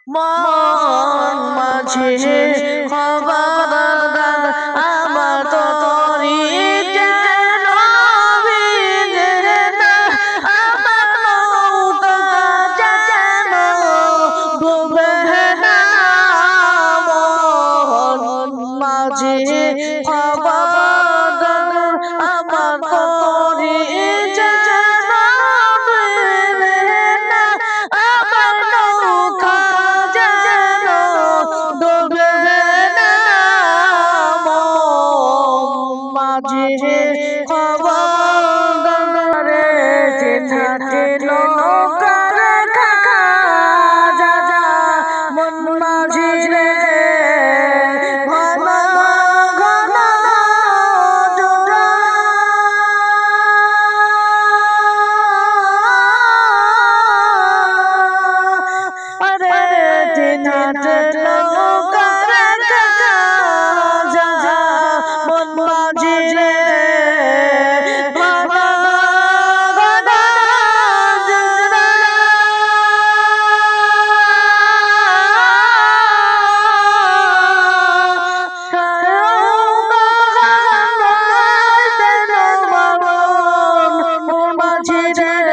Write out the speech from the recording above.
মন মাঝে খবরদার আমার তরি যেন ভিজে না, আমার নৌকা যেন ডুবে না। মন মাঝে খবরদার আমার তরি যেন ডুবে না, আমার নৌকা যেন ডুবে না। মাঝে খবরদার থাকে নৌকার কাকা যা যা মন মাঝে রে ঘন ঘন জোড়া আরে দিনাতে নৌকার কাকা যা যা মন মাঝে রে মন মাঝে রে